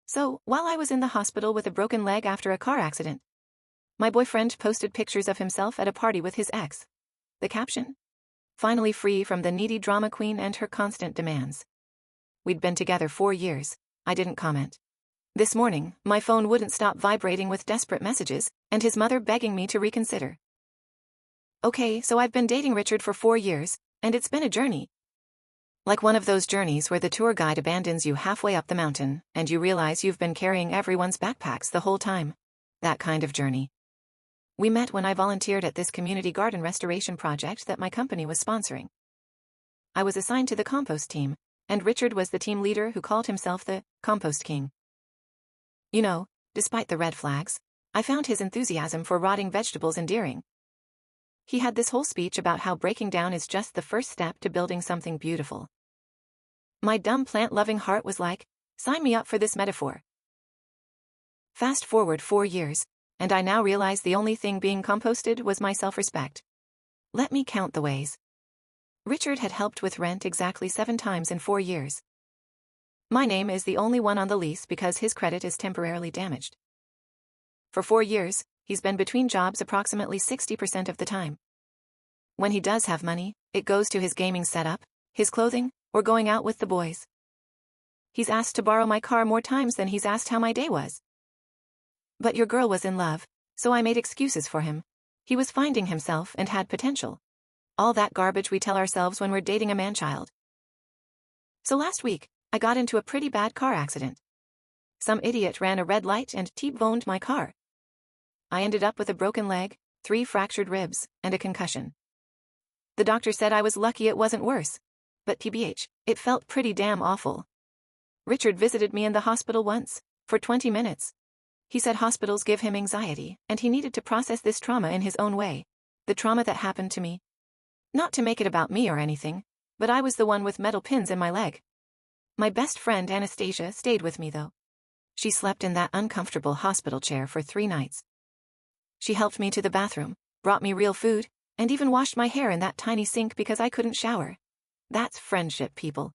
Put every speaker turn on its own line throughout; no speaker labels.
So, while I was in the hospital with a broken leg after a car accident, my boyfriend posted pictures of himself at a party with his ex. The caption? Finally free from the needy drama queen and her constant demands. We'd been together 4 years. I didn't comment. This morning, my phone wouldn't stop vibrating with desperate messages, and his mother begging me to reconsider. Okay, so I've been dating Richard for 4 years, and it's been a journey. Like one of those journeys where the tour guide abandons you halfway up the mountain, and you realize you've been carrying everyone's backpacks the whole time. That kind of journey. We met when I volunteered at this community garden restoration project that my company was sponsoring. I was assigned to the compost team, and Richard was the team leader who called himself the Compost King. You know, despite the red flags, I found his enthusiasm for rotting vegetables endearing. He had this whole speech about how breaking down is just the first step to building something beautiful. My dumb plant-loving heart was like, sign me up for this metaphor. Fast forward 4 years, and I now realize the only thing being composted was my self-respect. Let me count the ways. Richard had helped with rent exactly 7 times in 4 years. My name is the only one on the lease because his credit is temporarily damaged. For 4 years, he's been between jobs approximately 60% of the time. When he does have money, it goes to his gaming setup, his clothing, or going out with the boys. He's asked to borrow my car more times than he's asked how my day was. But your girl was in love, so I made excuses for him. He was finding himself and had potential. All that garbage we tell ourselves when we're dating a man-child. So last week, I got into a pretty bad car accident. Some idiot ran a red light and T-boned my car. I ended up with a broken leg, 3 fractured ribs, and a concussion. The doctor said I was lucky it wasn't worse. But TBH, it felt pretty damn awful. Richard visited me in the hospital once, for 20 minutes. He said hospitals give him anxiety, and he needed to process this trauma in his own way. The trauma that happened to me. Not to make it about me or anything, but I was the one with metal pins in my leg. My best friend Anastasia stayed with me though. She slept in that uncomfortable hospital chair for 3 nights. She helped me to the bathroom, brought me real food, and even washed my hair in that tiny sink because I couldn't shower. That's friendship, people.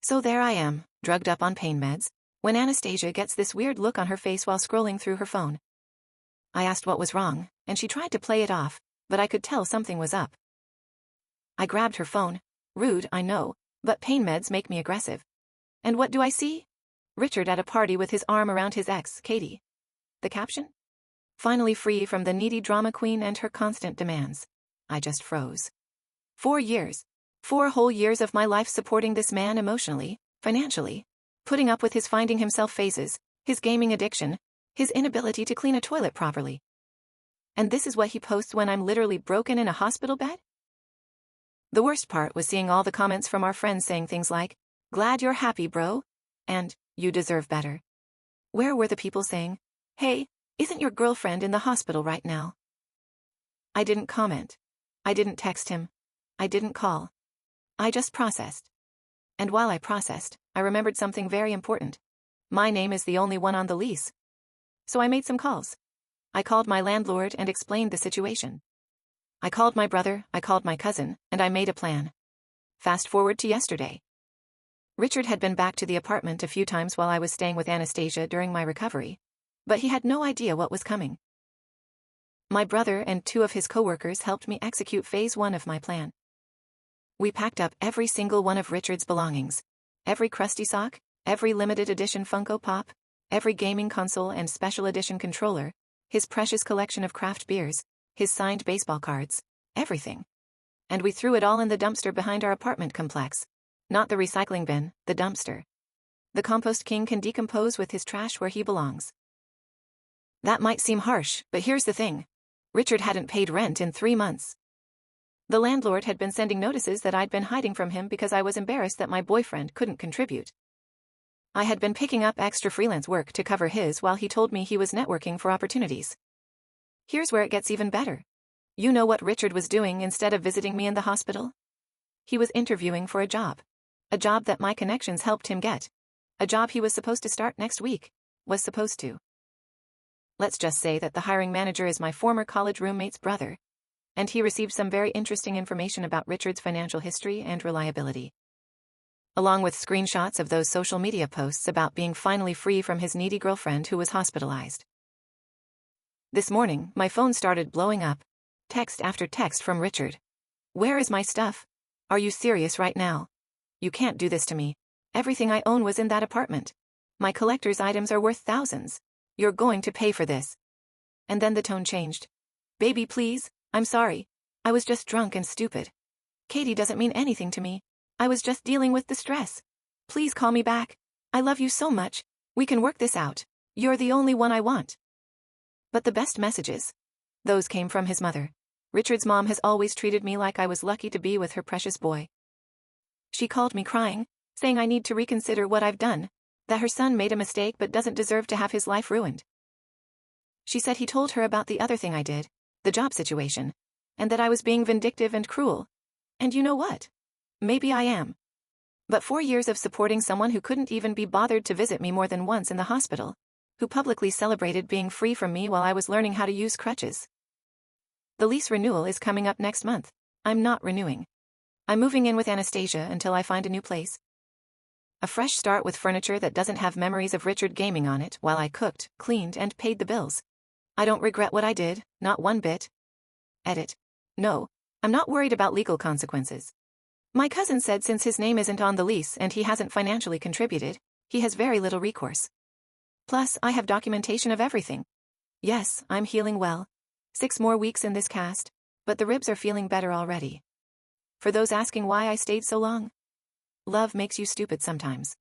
So there I am, drugged up on pain meds, when Anastasia gets this weird look on her face while scrolling through her phone. I asked what was wrong, and she tried to play it off, but I could tell something was up. I grabbed her phone. Rude, I know, but pain meds make me aggressive. And what do I see? Richard at a party with his arm around his ex, Katie. The caption? Finally free from the needy drama queen and her constant demands. I just froze. 4 years. 4 whole years of my life supporting this man emotionally, financially, putting up with his finding himself phases, his gaming addiction, his inability to clean a toilet properly. And this is what he posts when I'm literally broken in a hospital bed? The worst part was seeing all the comments from our friends saying things like, glad you're happy, bro, and you deserve better. Where were the people saying, hey, isn't your girlfriend in the hospital right now? I didn't comment. I didn't text him. I didn't call. I just processed. And while I processed, I remembered something very important. My name is the only one on the lease. So I made some calls. I called my landlord and explained the situation. I called my brother, I called my cousin, and I made a plan. Fast forward to yesterday. Richard had been back to the apartment a few times while I was staying with Anastasia during my recovery, but he had no idea what was coming. My brother and 2 of his coworkers helped me execute phase 1 of my plan. We packed up every single one of Richard's belongings. Every crusty sock, every limited edition Funko Pop, every gaming console and special edition controller, his precious collection of craft beers, his signed baseball cards, everything. And we threw it all in the dumpster behind our apartment complex. Not the recycling bin, the dumpster. The compost king can decompose with his trash where he belongs. That might seem harsh, but here's the thing. Richard hadn't paid rent in 3 months. The landlord had been sending notices that I'd been hiding from him because I was embarrassed that my boyfriend couldn't contribute. I had been picking up extra freelance work to cover his while he told me he was networking for opportunities. Here's where it gets even better. You know what Richard was doing instead of visiting me in the hospital? He was interviewing for a job. A job that my connections helped him get. A job he was supposed to start next week. Was supposed to. Let's just say that the hiring manager is my former college roommate's brother. And he received some very interesting information about Richard's financial history and reliability. along with screenshots of those social media posts about being finally free from his needy girlfriend who was hospitalized. This morning, my phone started blowing up. Text after text from Richard. Where is my stuff? Are you serious right now? You can't do this to me. Everything I own was in that apartment. My collector's items are worth thousands. You're going to pay for this. And then the tone changed. Baby, please, I'm sorry. I was just drunk and stupid. Katie doesn't mean anything to me. I was just dealing with the stress. Please call me back. I love you so much. We can work this out. You're the only one I want. But the best messages. Those came from his mother. Richard's mom has always treated me like I was lucky to be with her precious boy. She called me crying, saying I need to reconsider what I've done, that her son made a mistake but doesn't deserve to have his life ruined. She said he told her about the other thing I did, the job situation, and that I was being vindictive and cruel. And you know what? Maybe I am. But 4 years of supporting someone who couldn't even be bothered to visit me more than once in the hospital, who publicly celebrated being free from me while I was learning how to use crutches. The lease renewal is coming up next month. I'm not renewing. I'm moving in with Anastasia until I find a new place. A fresh start with furniture that doesn't have memories of Richard gaming on it while I cooked, cleaned, and paid the bills. I don't regret what I did, not one bit. Edit. No, I'm not worried about legal consequences. My cousin said since his name isn't on the lease and he hasn't financially contributed, he has very little recourse. Plus, I have documentation of everything. Yes, I'm healing well. 6 more weeks in this cast, but the ribs are feeling better already. For those asking why I stayed so long, love makes you stupid sometimes.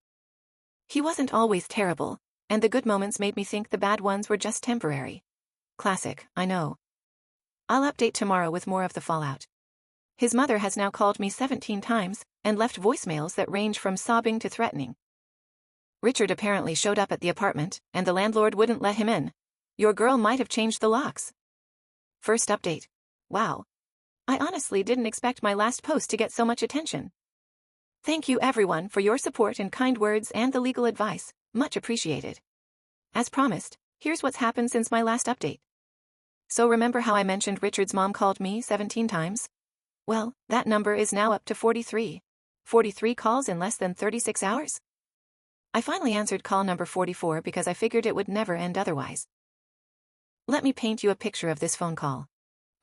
He wasn't always terrible, and the good moments made me think the bad ones were just temporary. Classic, I know. I'll update tomorrow with more of the fallout. His mother has now called me 17 times and left voicemails that range from sobbing to threatening. Richard apparently showed up at the apartment, and the landlord wouldn't let him in. Your girl might have changed the locks. First update. Wow. I honestly didn't expect my last post to get so much attention. Thank you everyone for your support and kind words and the legal advice, much appreciated. As promised, here's what's happened since my last update. So remember how I mentioned Richard's mom called me 17 times? Well, that number is now up to 43. 43 calls in less than 36 hours? I finally answered call number 44 because I figured it would never end otherwise. Let me paint you a picture of this phone call.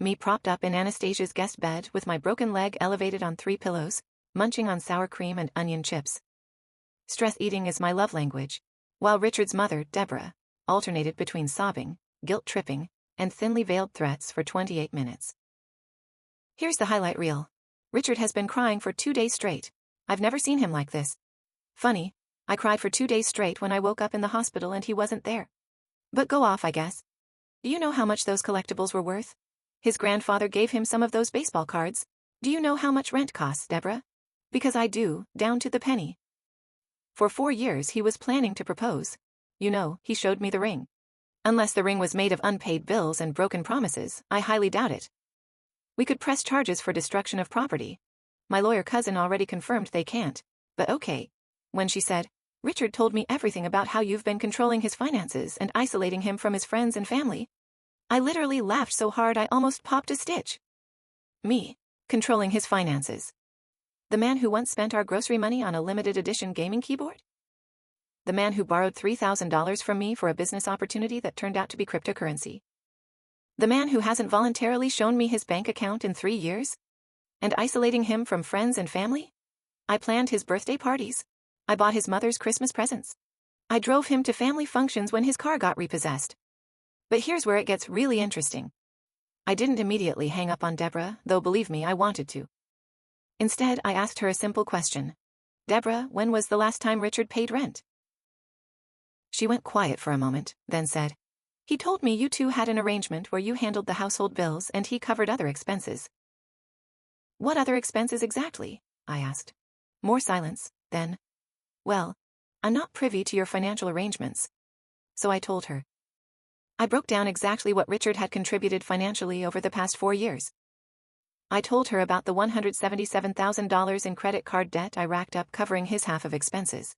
Me propped up in Anastasia's guest bed with my broken leg elevated on 3 pillows, munching on sour cream and onion chips. Stress eating is my love language, while Richard's mother, Deborah, alternated between sobbing, guilt-tripping, and thinly veiled threats for 28 minutes. Here's the highlight reel. Richard has been crying for 2 days straight. I've never seen him like this. Funny, I cried for 2 days straight when I woke up in the hospital and he wasn't there. But go off, I guess. Do you know how much those collectibles were worth? His grandfather gave him some of those baseball cards. Do you know how much rent costs, Deborah? Because I do, down to the penny. For 4 years he was planning to propose. You know, he showed me the ring. Unless the ring was made of unpaid bills and broken promises, I highly doubt it. We could press charges for destruction of property. My lawyer cousin already confirmed they can't, but okay. When she said, Richard told me everything about how you've been controlling his finances and isolating him from his friends and family, I literally laughed so hard I almost popped a stitch. Me, controlling his finances. The man who once spent our grocery money on a limited edition gaming keyboard? The man who borrowed $3,000 from me for a business opportunity that turned out to be cryptocurrency? The man who hasn't voluntarily shown me his bank account in 3 years? And isolating him from friends and family? I planned his birthday parties. I bought his mother's Christmas presents. I drove him to family functions when his car got repossessed. But here's where it gets really interesting. I didn't immediately hang up on Deborah, though believe me, I wanted to. Instead, I asked her a simple question. Deborah, when was the last time Richard paid rent? She went quiet for a moment, then said, He told me you two had an arrangement where you handled the household bills and he covered other expenses. What other expenses exactly? I asked. More silence, then. Well, I'm not privy to your financial arrangements. So I told her. I broke down exactly what Richard had contributed financially over the past 4 years. I told her about the $177,000 in credit card debt I racked up covering his half of expenses.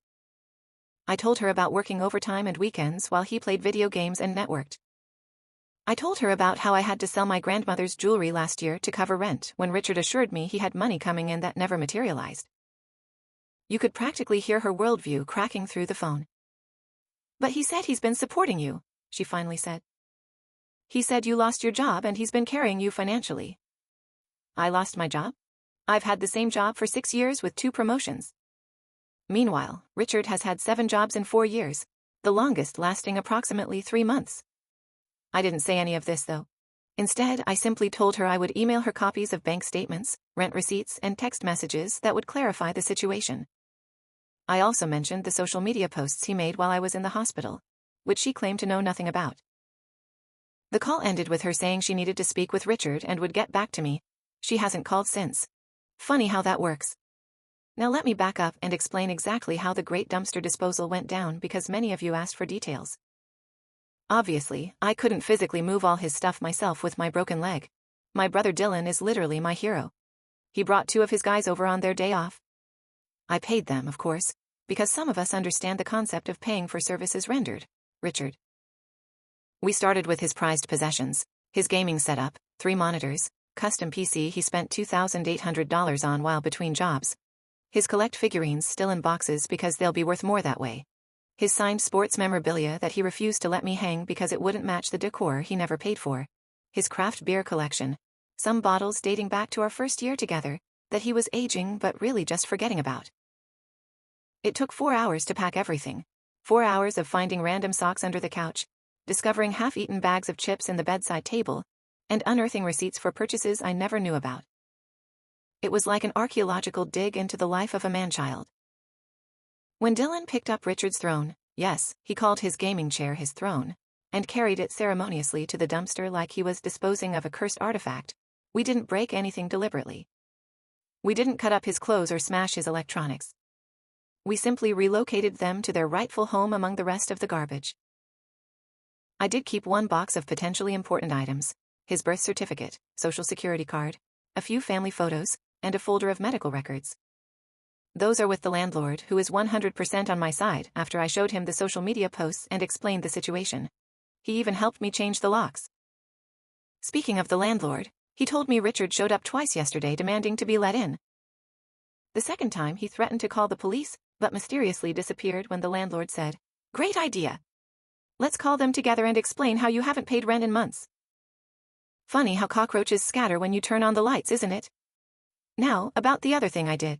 I told her about working overtime and weekends while he played video games and networked. I told her about how I had to sell my grandmother's jewelry last year to cover rent when Richard assured me he had money coming in that never materialized. You could practically hear her worldview cracking through the phone. "But he said he's been supporting you," she finally said. "He said you lost your job and he's been carrying you financially." "I lost my job? I've had the same job for 6 years with 2 promotions." Meanwhile, Richard has had 7 jobs in 4 years, the longest lasting approximately 3 months. I didn't say any of this though. Instead, I simply told her I would email her copies of bank statements, rent receipts, and text messages that would clarify the situation. I also mentioned the social media posts he made while I was in the hospital, which she claimed to know nothing about. The call ended with her saying she needed to speak with Richard and would get back to me. She hasn't called since. Funny how that works. Now let me back up and explain exactly how the great dumpster disposal went down because many of you asked for details. Obviously, I couldn't physically move all his stuff myself with my broken leg. My brother Dylan is literally my hero. He brought 2 of his guys over on their day off. I paid them, of course, because some of us understand the concept of paying for services rendered. Richard. We started with his prized possessions, his gaming setup, 3 monitors, custom PC he spent $2,800 on while between jobs. His collect figurines still in boxes because they'll be worth more that way. His signed sports memorabilia that he refused to let me hang because it wouldn't match the decor he never paid for. His craft beer collection, some bottles dating back to our first year together, that he was aging but really just forgetting about. It took 4 hours to pack everything. 4 hours of finding random socks under the couch, discovering half-eaten bags of chips in the bedside table, and unearthing receipts for purchases I never knew about. It was like an archaeological dig into the life of a man-child. When Dylan picked up Richard's throne, yes, he called his gaming chair his throne, and carried it ceremoniously to the dumpster like he was disposing of a cursed artifact, we didn't break anything deliberately. We didn't cut up his clothes or smash his electronics. We simply relocated them to their rightful home among the rest of the garbage. I did keep 1 box of potentially important items, his birth certificate, social security card, a few family photos, and a folder of medical records. Those are with the landlord, who is 100% on my side after I showed him the social media posts and explained the situation. He even helped me change the locks. Speaking of the landlord, he told me Richard showed up twice yesterday demanding to be let in. The second time he threatened to call the police, but mysteriously disappeared when the landlord said, "Great idea. Let's call them together and explain how you haven't paid rent in months." Funny how cockroaches scatter when you turn on the lights, isn't it? Now, about the other thing I did.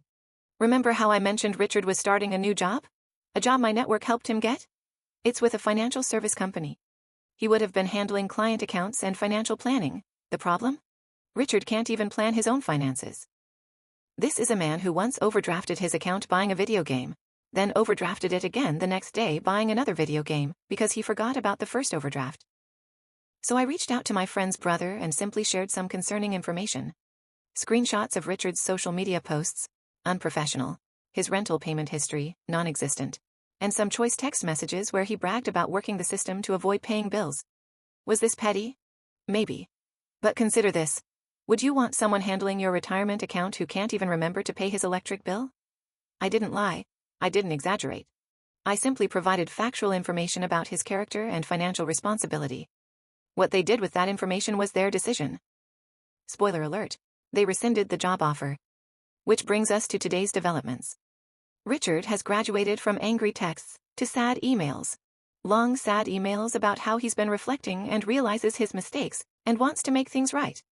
Remember how I mentioned Richard was starting a new job? A job my network helped him get? It's with a financial service company. He would have been handling client accounts and financial planning. The problem? Richard can't even plan his own finances. This is a man who once overdrafted his account buying a video game, then overdrafted it again the next day buying another video game because he forgot about the first overdraft. So I reached out to my friend's brother and simply shared some concerning information. Screenshots of Richard's social media posts, unprofessional, his rental payment history, non-existent, and some choice text messages where he bragged about working the system to avoid paying bills. Was this petty? Maybe. But consider this. Would you want someone handling your retirement account who can't even remember to pay his electric bill? I didn't lie. I didn't exaggerate. I simply provided factual information about his character and financial responsibility. What they did with that information was their decision. Spoiler alert, they rescinded the job offer. Which brings us to today's developments. Richard has graduated from angry texts to sad emails. Long sad emails about how he's been reflecting and realizes his mistakes and wants to make things right.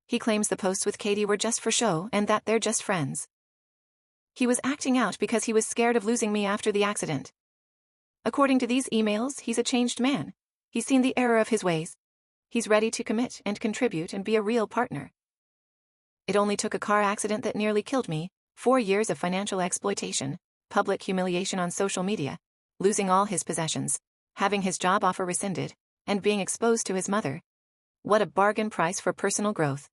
He claims the posts with Katie were just for show and that they're just friends. He was acting out because he was scared of losing me after the accident. According to these emails, he's a changed man. He's seen the error of his ways. He's ready to commit and contribute and be a real partner. It only took a car accident that nearly killed me, 4 years of financial exploitation, public humiliation on social media, losing all his possessions, having his job offer rescinded, and being exposed to his mother. What a bargain price for personal growth.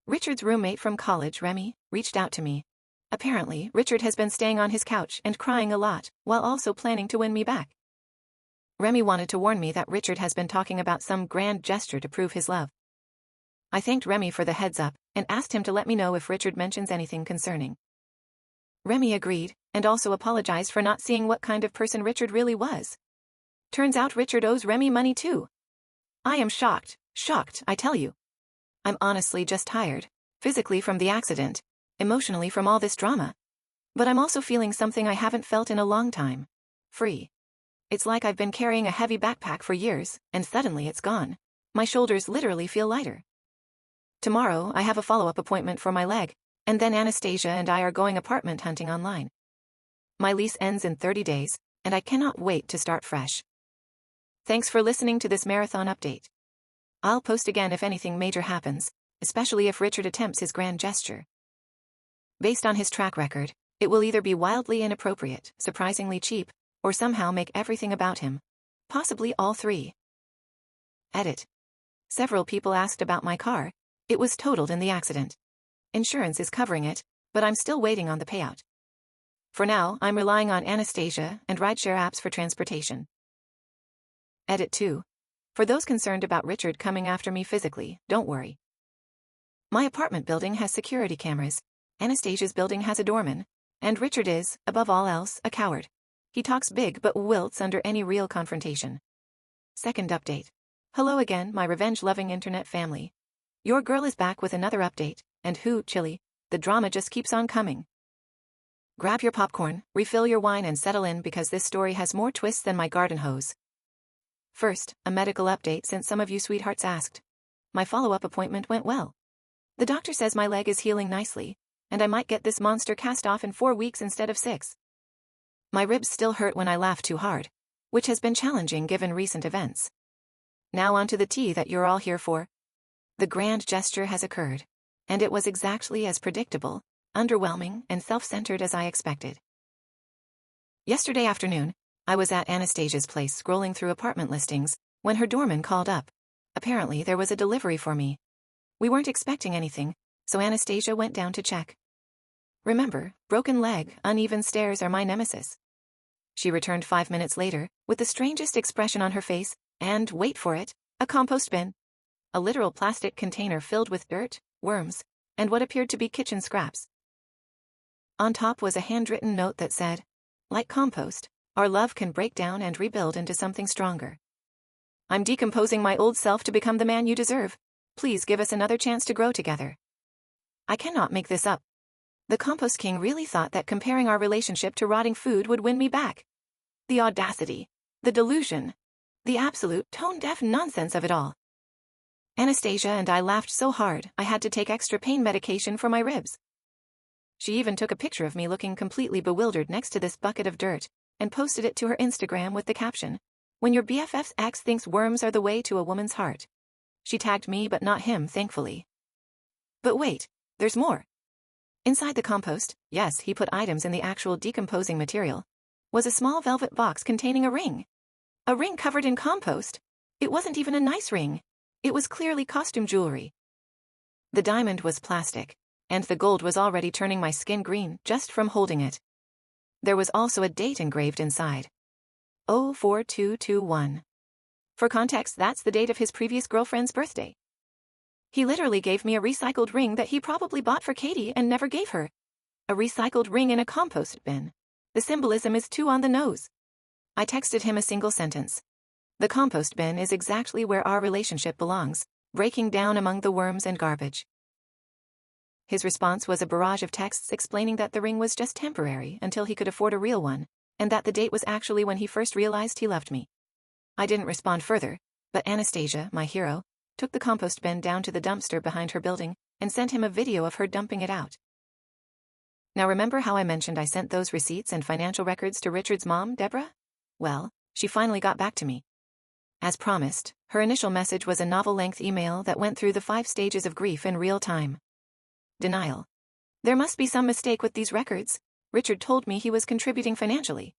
Richard's roommate from college, Remy, reached out to me. Apparently, Richard has been staying on his couch and crying a lot, while also planning to win me back. Remy wanted to warn me that Richard has been talking about some grand gesture to prove his love. I thanked Remy for the heads up, and asked him to let me know if Richard mentions anything concerning. Remy agreed, and also apologized for not seeing what kind of person Richard really was. Turns out Richard owes Remy money too. I am shocked, I tell you. I'm honestly just tired, physically from the accident, emotionally from all this drama. But I'm also feeling something I haven't felt in a long time. Free. It's like I've been carrying a heavy backpack for years, and suddenly it's gone. My shoulders literally feel lighter. Tomorrow, I have a follow-up appointment for my leg, and then Anastasia and I are going apartment hunting online. My lease ends in 30 days, and I cannot wait to start fresh. Thanks for listening to this marathon update. I'll post again if anything major happens, especially if Richard attempts his grand gesture. Based on his track record, it will either be wildly inappropriate, surprisingly cheap, or somehow make everything about him. Possibly all three. Edit. Several people asked about my car. It was totaled in the accident. Insurance is covering it, but I'm still waiting on the payout. For now, I'm relying on Anastasia and rideshare apps for transportation. Edit 2. For those concerned about Richard coming after me physically, don't worry. My apartment building has security cameras, Anastasia's building has a doorman, and Richard is, above all else, a coward. He talks big but wilts under any real confrontation. Second update. Hello again, my revenge-loving internet family. Your girl is back with another update, and chilly, the drama just keeps on coming. Grab your popcorn, refill your wine and settle in because this story has more twists than my garden hose. First, a medical update since some of you sweethearts asked. My follow-up appointment went well. The doctor says my leg is healing nicely, and I might get this monster cast off in 4 weeks instead of 6. My ribs still hurt when I laugh too hard, which has been challenging given recent events. Now on to the tea that you're all here for. The grand gesture has occurred, and it was exactly as predictable, underwhelming, and self-centered as I expected. Yesterday afternoon, I was at Anastasia's place scrolling through apartment listings when her doorman called up. Apparently there was a delivery for me. We weren't expecting anything, so Anastasia went down to check. Remember, broken leg, uneven stairs are my nemesis. She returned 5 minutes later, with the strangest expression on her face, and, wait for it, a compost bin. A literal plastic container filled with dirt, worms, and what appeared to be kitchen scraps. On top was a handwritten note that said, like compost, our love can break down and rebuild into something stronger. I'm decomposing my old self to become the man you deserve. Please give us another chance to grow together. I cannot make this up. The compost king really thought that comparing our relationship to rotting food would win me back. The audacity, the delusion, the absolute tone-deaf nonsense of it all. Anastasia and I laughed so hard I had to take extra pain medication for my ribs. She even took a picture of me looking completely bewildered next to this bucket of dirt, and posted it to her Instagram with the caption, "When your BFF's ex thinks worms are the way to a woman's heart." She tagged me but not him, thankfully. But wait, there's more. Inside the compost, yes, he put items in the actual decomposing material, was a small velvet box containing a ring. A ring covered in compost. It wasn't even a nice ring. It was clearly costume jewelry. The diamond was plastic, and the gold was already turning my skin green just from holding it. There was also a date engraved inside. 04221. For context, that's the date of his previous girlfriend's birthday. He literally gave me a recycled ring that he probably bought for Katie and never gave her. A recycled ring in a compost bin. The symbolism is too on the nose. I texted him a single sentence. The compost bin is exactly where our relationship belongs, breaking down among the worms and garbage. His response was a barrage of texts explaining that the ring was just temporary until he could afford a real one, and that the date was actually when he first realized he loved me. I didn't respond further, but Anastasia, my hero, took the compost bin down to the dumpster behind her building and sent him a video of her dumping it out. Now remember how I mentioned I sent those receipts and financial records to Richard's mom, Deborah? Well, she finally got back to me. As promised, her initial message was a novel-length email that went through the 5 stages of grief in real time. Denial. There must be some mistake with these records. Richard told me he was contributing financially.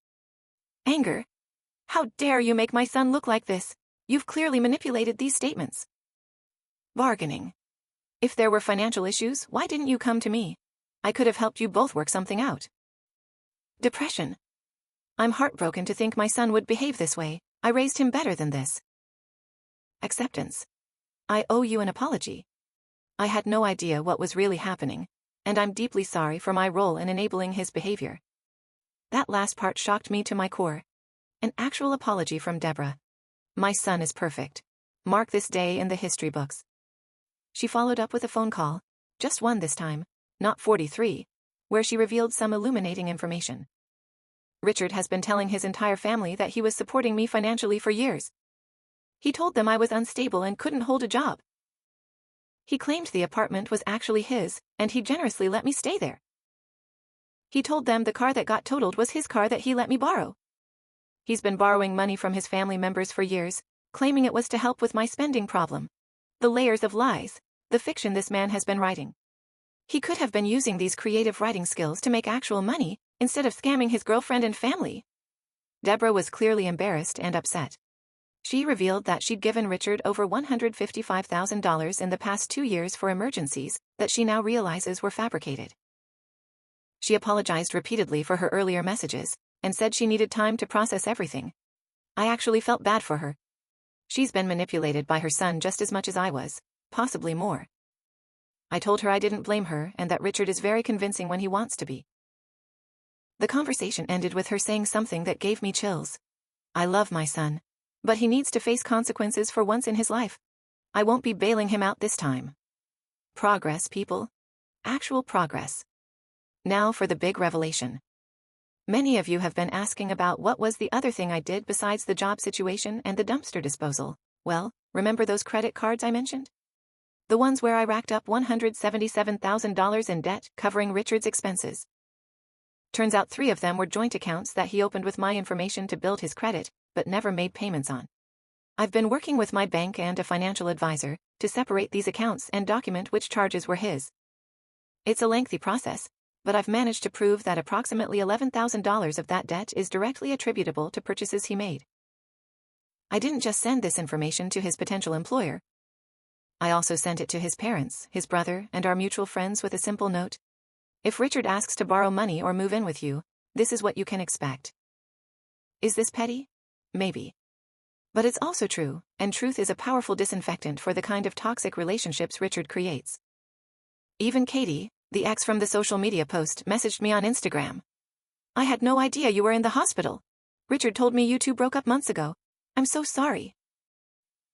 Anger. How dare you make my son look like this? You've clearly manipulated these statements. Bargaining. If there were financial issues, why didn't you come to me? I could have helped you both work something out. Depression. I'm heartbroken to think my son would behave this way. I raised him better than this. Acceptance. I owe you an apology. I had no idea what was really happening, and I'm deeply sorry for my role in enabling his behavior. That last part shocked me to my core. An actual apology from Deborah. My son is perfect. Mark this day in the history books. She followed up with a phone call. Just one this time, not 43. where she revealed some illuminating information. Richard has been telling his entire family that he was supporting me financially for years. He told them I was unstable and couldn't hold a job. He claimed the apartment was actually his, and he generously let me stay there. He told them the car that got totaled was his car that he let me borrow. He's been borrowing money from his family members for years, claiming it was to help with my spending problem. The layers of lies, the fiction this man has been writing. He could have been using these creative writing skills to make actual money, instead of scamming his girlfriend and family. Deborah was clearly embarrassed and upset. She revealed that she'd given Richard over $155,000 in the past 2 years for emergencies that she now realizes were fabricated. She apologized repeatedly for her earlier messages and said she needed time to process everything. I actually felt bad for her. She's been manipulated by her son just as much as I was, possibly more. I told her I didn't blame her and that Richard is very convincing when he wants to be. The conversation ended with her saying something that gave me chills. I love my son, but he needs to face consequences for once in his life. I won't be bailing him out this time. Progress, people. Actual progress. Now for the big revelation. Many of you have been asking about what was the other thing I did besides the job situation and the dumpster disposal. Well, remember those credit cards I mentioned? The ones where I racked up $177,000 in debt covering Richard's expenses. Turns out 3 of them were joint accounts that he opened with my information to build his credit, but never made payments on. I've been working with my bank and a financial advisor to separate these accounts and document which charges were his. It's a lengthy process, but I've managed to prove that approximately $11,000 of that debt is directly attributable to purchases he made. I didn't just send this information to his potential employer. I also sent it to his parents, his brother, and our mutual friends with a simple note. If Richard asks to borrow money or move in with you, this is what you can expect. Is this petty? Maybe. But it's also true, and truth is a powerful disinfectant for the kind of toxic relationships Richard creates. Even Katie, the ex from the social media post, messaged me on Instagram. I had no idea you were in the hospital. Richard told me you two broke up months ago. I'm so sorry.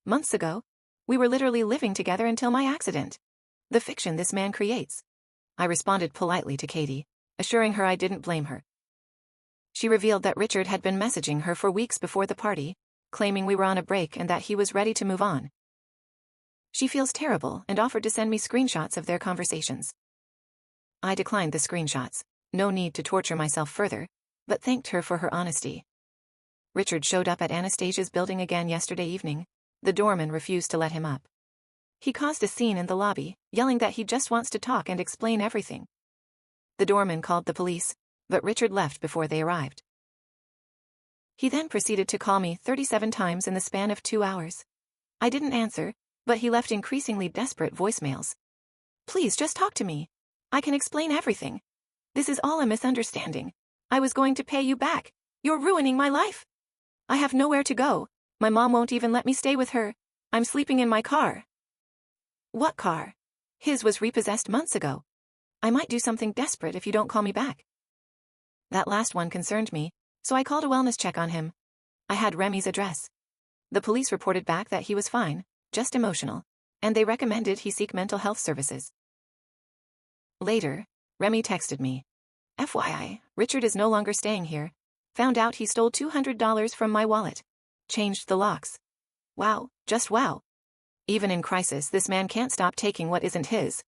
Months ago? We were literally living together until my accident. The fiction this man creates. I responded politely to Katie, assuring her I didn't blame her. She revealed that Richard had been messaging her for weeks before the party, claiming we were on a break and that he was ready to move on. She feels terrible and offered to send me screenshots of their conversations. I declined the screenshots, no need to torture myself further, but thanked her for her honesty. Richard showed up at Anastasia's building again yesterday evening. The doorman refused to let him up. He caused a scene in the lobby, yelling that he just wants to talk and explain everything. The doorman called the police, but Richard left before they arrived. He then proceeded to call me 37 times in the span of 2 hours. I didn't answer, but he left increasingly desperate voicemails. Please just talk to me. I can explain everything. This is all a misunderstanding. I was going to pay you back. You're ruining my life. I have nowhere to go. My mom won't even let me stay with her. I'm sleeping in my car. What car? His was repossessed months ago. I might do something desperate if you don't call me back. That last one concerned me, so I called a wellness check on him. I had Remy's address. The police reported back that he was fine, just emotional, and they recommended he seek mental health services. Later, Remy texted me. FYI, Richard is no longer staying here. Found out he stole $200 from my wallet. Changed the locks. Wow, just wow. Even in crisis, this man can't stop taking what isn't his.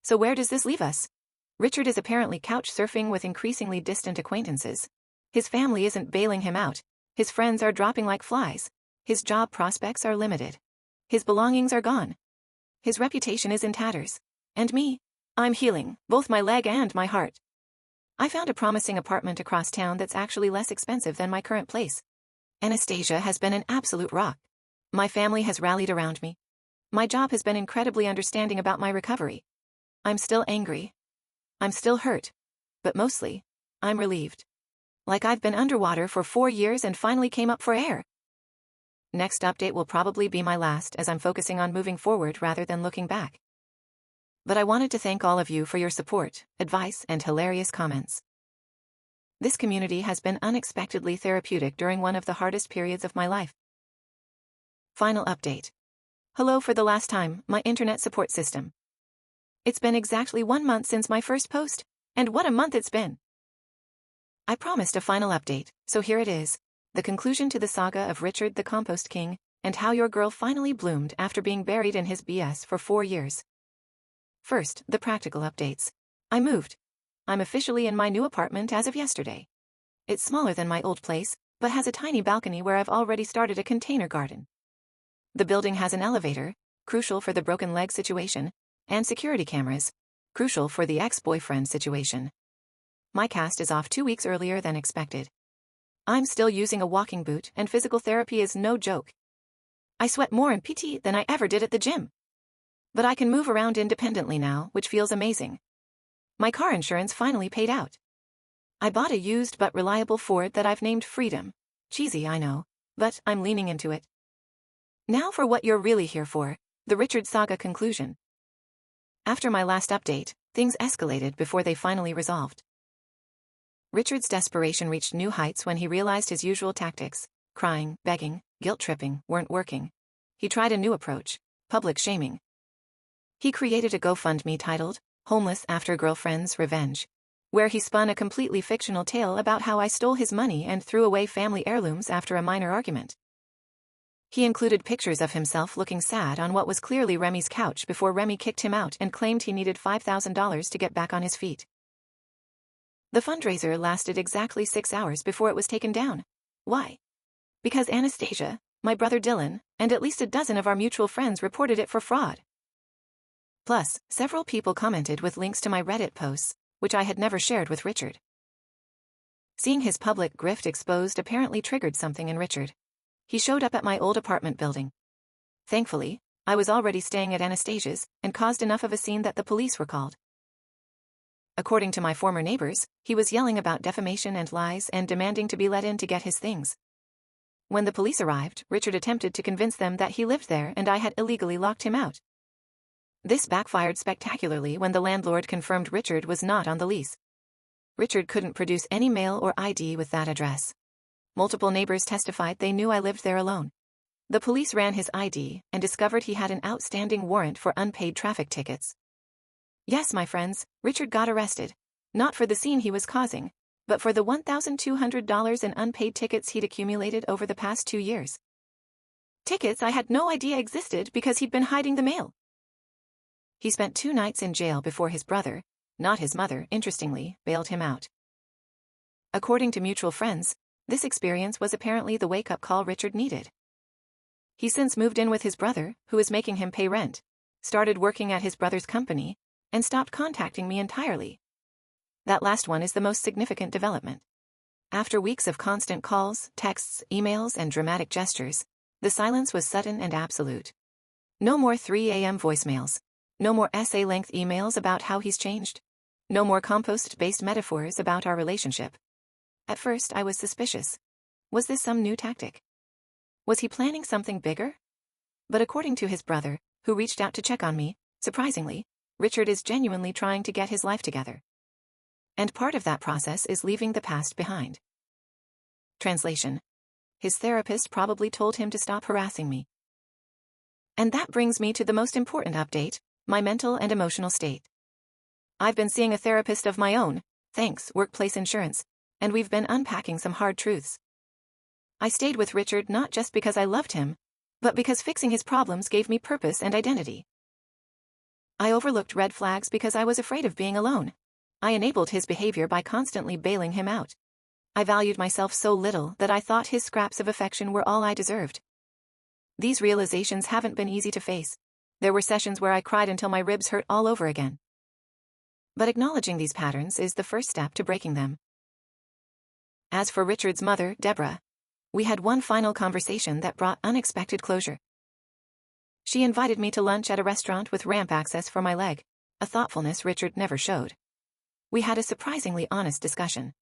So where does this leave us? Richard is apparently couch surfing with increasingly distant acquaintances. His family isn't bailing him out. His friends are dropping like flies. His job prospects are limited. His belongings are gone. His reputation is in tatters. And me? I'm healing, both my leg and my heart. I found a promising apartment across town that's actually less expensive than my current place. Anastasia has been an absolute rock. My family has rallied around me. My job has been incredibly understanding about my recovery. I'm still angry. I'm still hurt. But mostly, I'm relieved. Like I've been underwater for 4 years and finally came up for air. Next update will probably be my last, as I'm focusing on moving forward rather than looking back. But I wanted to thank all of you for your support, advice, and hilarious comments. This community has been unexpectedly therapeutic during one of the hardest periods of my life. Final update. Hello for the last time, my internet support system. It's been exactly 1 month since my first post. And what a month it's been! I promised a final update, so here it is. The conclusion to the saga of Richard the Compost King, and how your girl finally bloomed after being buried in his BS for 4 years. First, the practical updates. I moved. I'm officially in my new apartment as of yesterday. It's smaller than my old place, but has a tiny balcony where I've already started a container garden. The building has an elevator, crucial for the broken leg situation, and security cameras, crucial for the ex-boyfriend situation. My cast is off 2 weeks earlier than expected. I'm still using a walking boot, and physical therapy is no joke. I sweat more in PT than I ever did at the gym. But I can move around independently now, which feels amazing. My car insurance finally paid out. I bought a used but reliable Ford that I've named Freedom. Cheesy, I know, but I'm leaning into it. Now for what you're really here for, the Richard saga conclusion. After my last update, things escalated before they finally resolved. Richard's desperation reached new heights when he realized his usual tactics, crying, begging, guilt-tripping, weren't working. He tried a new approach, public shaming. He created a GoFundMe titled, Homeless After Girlfriend's Revenge, where he spun a completely fictional tale about how I stole his money and threw away family heirlooms after a minor argument. He included pictures of himself looking sad on what was clearly Remy's couch before Remy kicked him out and claimed he needed $5,000 to get back on his feet. The fundraiser lasted exactly 6 hours before it was taken down. Why? Because Anastasia, my brother Dylan, and at least a dozen of our mutual friends reported it for fraud. Plus, several people commented with links to my Reddit posts, which I had never shared with Richard. Seeing his public grift exposed apparently triggered something in Richard. He showed up at my old apartment building. Thankfully, I was already staying at Anastasia's and caused enough of a scene that the police were called. According to my former neighbors, he was yelling about defamation and lies and demanding to be let in to get his things. When the police arrived, Richard attempted to convince them that he lived there and I had illegally locked him out. This backfired spectacularly when the landlord confirmed Richard was not on the lease. Richard couldn't produce any mail or ID with that address. Multiple neighbors testified they knew I lived there alone. The police ran his ID and discovered he had an outstanding warrant for unpaid traffic tickets. Yes, my friends, Richard got arrested. Not for the scene he was causing, but for the $1,200 in unpaid tickets he'd accumulated over the past 2 years. Tickets I had no idea existed because he'd been hiding the mail. He spent 2 nights in jail before his brother, not his mother, interestingly, bailed him out. According to mutual friends, this experience was apparently the wake-up call Richard needed. He's since moved in with his brother, who is making him pay rent, started working at his brother's company, and stopped contacting me entirely. That last one is the most significant development. After weeks of constant calls, texts, emails, and dramatic gestures, the silence was sudden and absolute. No more 3 a.m. voicemails. No more essay-length emails about how he's changed. No more compost-based metaphors about our relationship. At first, I was suspicious. Was this some new tactic? Was he planning something bigger? But according to his brother, who reached out to check on me, surprisingly, Richard is genuinely trying to get his life together. And part of that process is leaving the past behind. Translation. His therapist probably told him to stop harassing me. And that brings me to the most important update, my mental and emotional state. I've been seeing a therapist of my own, thanks workplace insurance, and we've been unpacking some hard truths. I stayed with Richard not just because I loved him, but because fixing his problems gave me purpose and identity. I overlooked red flags because I was afraid of being alone. I enabled his behavior by constantly bailing him out. I valued myself so little that I thought his scraps of affection were all I deserved. These realizations haven't been easy to face. There were sessions where I cried until my ribs hurt all over again. But acknowledging these patterns is the first step to breaking them. As for Richard's mother, Deborah, we had one final conversation that brought unexpected closure. She invited me to lunch at a restaurant with ramp access for my leg, a thoughtfulness Richard never showed. We had a surprisingly honest discussion.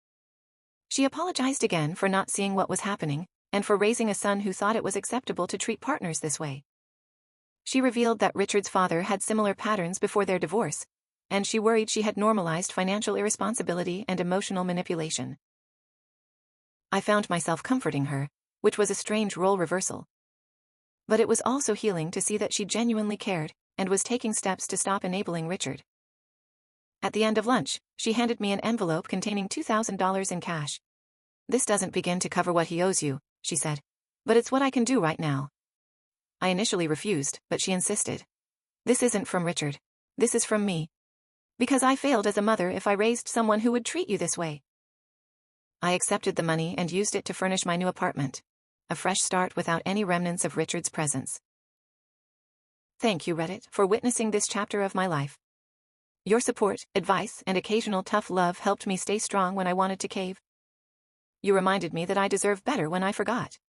She apologized again for not seeing what was happening, and for raising a son who thought it was acceptable to treat partners this way. She revealed that Richard's father had similar patterns before their divorce, and she worried she had normalized financial irresponsibility and emotional manipulation. I found myself comforting her, which was a strange role reversal. But it was also healing to see that she genuinely cared, and was taking steps to stop enabling Richard. At the end of lunch, she handed me an envelope containing $2,000 in cash. "This doesn't begin to cover what he owes you," she said. "But it's what I can do right now." I initially refused, but she insisted. "This isn't from Richard. This is from me. Because I failed as a mother if I raised someone who would treat you this way." I accepted the money and used it to furnish my new apartment. A fresh start without any remnants of Richard's presence. Thank you, Reddit, for witnessing this chapter of my life. Your support, advice, and occasional tough love helped me stay strong when I wanted to cave. You reminded me that I deserve better when I forgot.